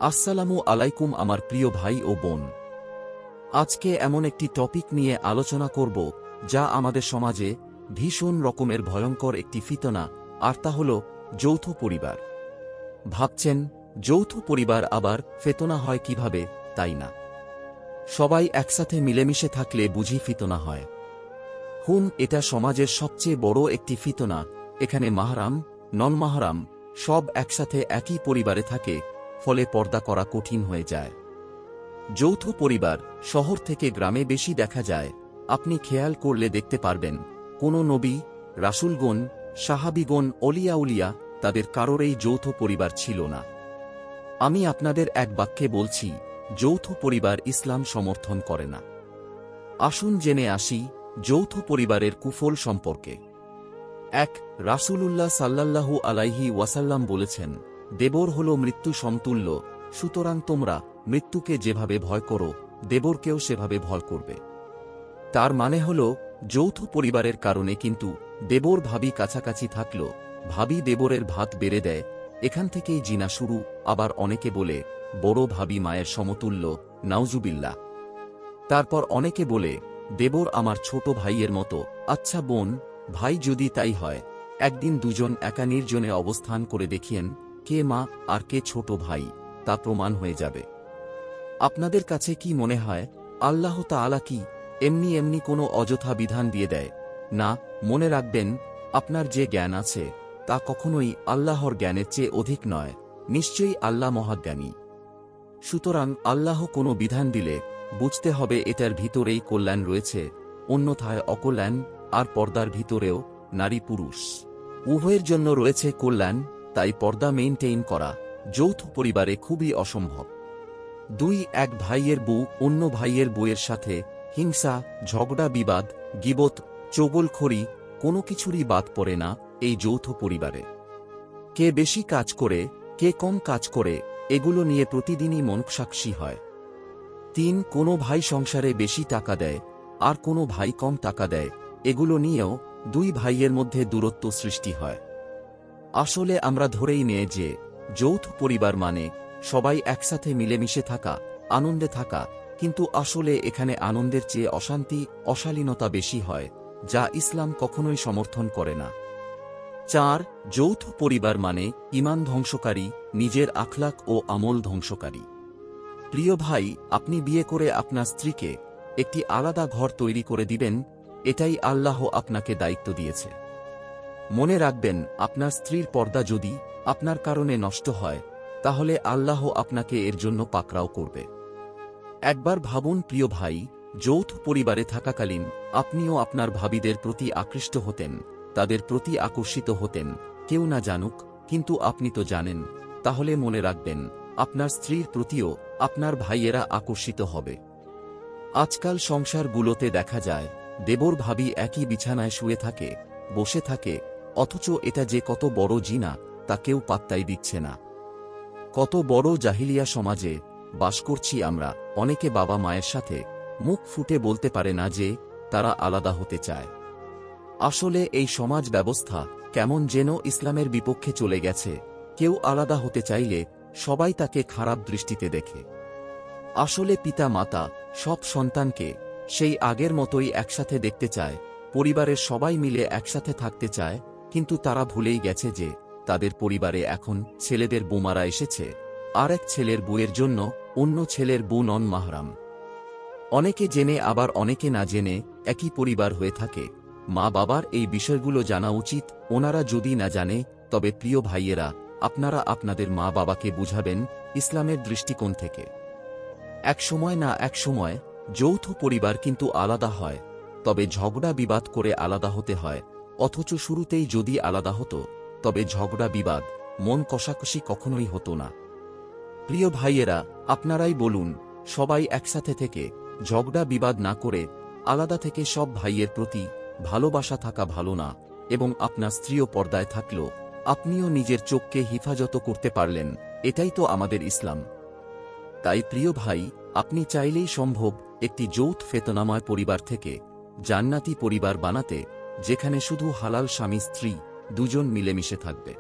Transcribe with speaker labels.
Speaker 1: আসসালামু আলাইকুম আমার প্রিয় ভাই ও বোন। আজকে এমন একটি টপিক নিয়ে আলোচনা করব যা আমাদের সমাজে ভীষণ রকমের ভয়ঙ্কর একটি ফিতনা, আর তা হল যৌথ পরিবার। ভাবছেন যৌথ পরিবার আবার ফিতনা হয় কিভাবে? তাই না, সবাই একসাথে মিলেমিশে থাকলে বুঝি ফিতনা হয়? এটা সমাজের সবচেয়ে বড় একটি ফিতনা। এখানে মাহরাম, নন মাহরাম সব একসাথে একই পরিবারে থাকে, ফলে পর্দা করা কঠিন হয়ে যায়। যৌথ পরিবার শহর থেকে গ্রামে বেশি দেখা যায়। আপনি খেয়াল করলে দেখতে পারবেন কোনো নবী, রাসূলগণ, সাহাবীগণ, অলিয়া তাদের কারোরই যৌথ পরিবার ছিল না। আমি আপনাদের এক বাক্যে বলছি, যৌথ পরিবার ইসলাম সমর্থন করে না। আসুন জেনে আসি যৌথ পরিবারের কুফল সম্পর্কে। রাসূলুল্লাহ সাল্লাল্লাহু আলাইহি ওয়াসাল্লাম বলেছেন, দেবর হল মৃত্যু সমতুল্য, সুতরাং তোমরা মৃত্যুকে যেভাবে ভয় করো, দেবরকেও সেভাবে ভয় করবে। তার মানে হল, যৌথ পরিবারের কারণে কিন্তু দেবর ভাবি কাছাকাছি থাকল, ভাবি দেবরের ভাত বেড়ে দেয়, এখান থেকেই জিনা শুরু। আবার অনেকে বলে বড় ভাবি মায়ের সমতুল্য, নাউজুবিল্লাহ। তারপর অনেকে বলে দেবর আমার ছোট ভাইয়ের মতো। আচ্ছা বোন, ভাই যদি তাই হয়, একদিন দুজন একা নির্জনে অবস্থান করে দেখিয়েন, কে মা আর কে ছোট ভাই, তা প্রমাণ হয়ে যাবে। আপনাদের কাছে কি মনে হয় আল্লাহ তাআলা কি এমনি কোনো অযথা বিধান দিয়ে দেয়? না, মনে রাখবেন, আপনার যে জ্ঞান আছে তা কখনোই আল্লাহর জ্ঞানের চেয়ে অধিক নয়। নিশ্চয়ই আল্লাহ মহাজ্ঞানী। সুতরাং আল্লাহ কোনো বিধান দিলে বুঝতে হবে এটার ভিতরেই কল্যাণ রয়েছে, অন্যথায় অকল্যাণ। আর পর্দার ভিতরেও নারী পুরুষ উভয়ের জন্য রয়েছে কল্যাণ। তাই পর্দা মেইনটেইন করা যৌথ পরিবারে খুবই অসম্ভব। এক ভাইয়ের বউ অন্য ভাইয়ের বউয়ের সাথে হিংসা, ঝগড়া, বিবাদ, গীবত, চগলখড়ি কোনো কিছুরই বাদ পড়ে না এই যৌথ পরিবারে। কে বেশি কাজ করে, কে কম কাজ করে, এগুলো নিয়ে প্রতিদিনই মনসাক্ষী হয়। কোনো ভাই সংসারে বেশি টাকা দেয় আর কোনো ভাই কম টাকা দেয়, এগুলো নিয়েও দুই ভাইয়ের মধ্যে দূরত্ব সৃষ্টি হয়। আসলে আমরা ধরেই নিয়ে যে যৌথ পরিবার মানে সবাই একসাথে মিলেমিশে থাকা, আনন্দে থাকা, কিন্তু আসলে এখানে আনন্দের চেয়ে অশান্তি, অশালীনতা বেশি হয়, যা ইসলাম কখনোই সমর্থন করে না। যৌথ পরিবার মানে ঈমান ধ্বংসকারী, নিজের আখলাক ও আমল ধ্বংসকারী। প্রিয় ভাই, আপনি বিয়ে করে আপনার স্ত্রীকে একটি আলাদা ঘর তৈরি করে দিবেন, এটাই আল্লাহ আপনাকে দায়িত্ব দিয়েছে। মনে রাখবেন, আপনার স্ত্রীর পর্দা যদি আপনার কারণে নষ্ট হয়, তাহলে আল্লাহ আপনাকে এর জন্য পাকড়াও করবে। একবার ভাবুন প্রিয় ভাই, যৌথ পরিবারে থাকাকালীন আপনিও আপনার ভাবিদের প্রতি আকৃষ্ট হতেন, তাদের প্রতি আকর্ষিত হতেন, কেউ না জানুক, কিন্তু আপনি তো জানেন। তাহলে মনে রাখবেন, আপনার স্ত্রীর প্রতিও আপনার ভাইয়েরা আকর্ষিত হবে। আজকাল সংসারগুলোতে দেখা যায় দেবর ভাবি একই বিছানায় শুয়ে থাকে, বসে থাকে, অথচ এটা যে কত বড় জিনা তা কেউ পাত্তাই দিচ্ছে না। কত বড় জাহিলিয়া সমাজে বাস করছি আমরা। অনেকে বাবা মায়ের সাথে মুখ ফুটে বলতে পারে না যে তারা আলাদা হতে চায়। আসলে এই সমাজ ব্যবস্থা কেমন যেন ইসলামের বিপক্ষে চলে গেছে। কেউ আলাদা হতে চাইলে সবাই তাকে খারাপ দৃষ্টিতে দেখে। আসলে পিতা মাতা সব সন্তানকে সেই আগের মতোই একসাথে দেখতে চায়, পরিবারের সবাই মিলে একসাথে থাকতে চায়, কিন্তু তারা ভুলেই গেছে যে তাদের পরিবারে এখন ছেলেদের বোমারা এসেছে, আর এক ছেলের বউয়ের জন্য অন্য ছেলের বউ নন মাহরাম। অনেকে জেনে আবার অনেকে না জেনে একই পরিবার হয়ে থাকে। মা বাবার এই বিষয়গুলো জানা উচিত। ওনারা যদি না জানে, তবে প্রিয় ভাইয়েরা, আপনারা আপনাদের মা বাবাকে বুঝাবেন ইসলামের দৃষ্টিকোণ থেকে। এক সময় না এক সময় যৌথ পরিবার কিন্তু আলাদা হয়, তবে ঝগড়া বিবাদ করে আলাদা হতে হয়। অথচ শুরুতেই যদি আলাদা হতো, তবে ঝগড়া বিবাদ, মন কষাকষি কখনোই হতো না। প্রিয় ভাইয়েরা, আপনারাই বলুন, সবাই একসাথে থেকে ঝগড়া বিবাদ না করে আলাদা থেকে সব ভাইয়ের প্রতি ভালোবাসা থাকা ভালো না? এবং আপনার স্ত্রীও পর্দায় থাকলো, আপনিও নিজের চোখকে হেফাজত করতে পারলেন, এটাই তো আমাদের ইসলাম। তাই প্রিয় ভাই, আপনি চাইলেই সম্ভব একটি যৌথ ফেতনাময় পরিবার থেকে জান্নাতি পরিবার বানাতে, যেখানে শুধু হালাল স্বামী স্ত্রী দুজন মিলেমিশে থাকবে।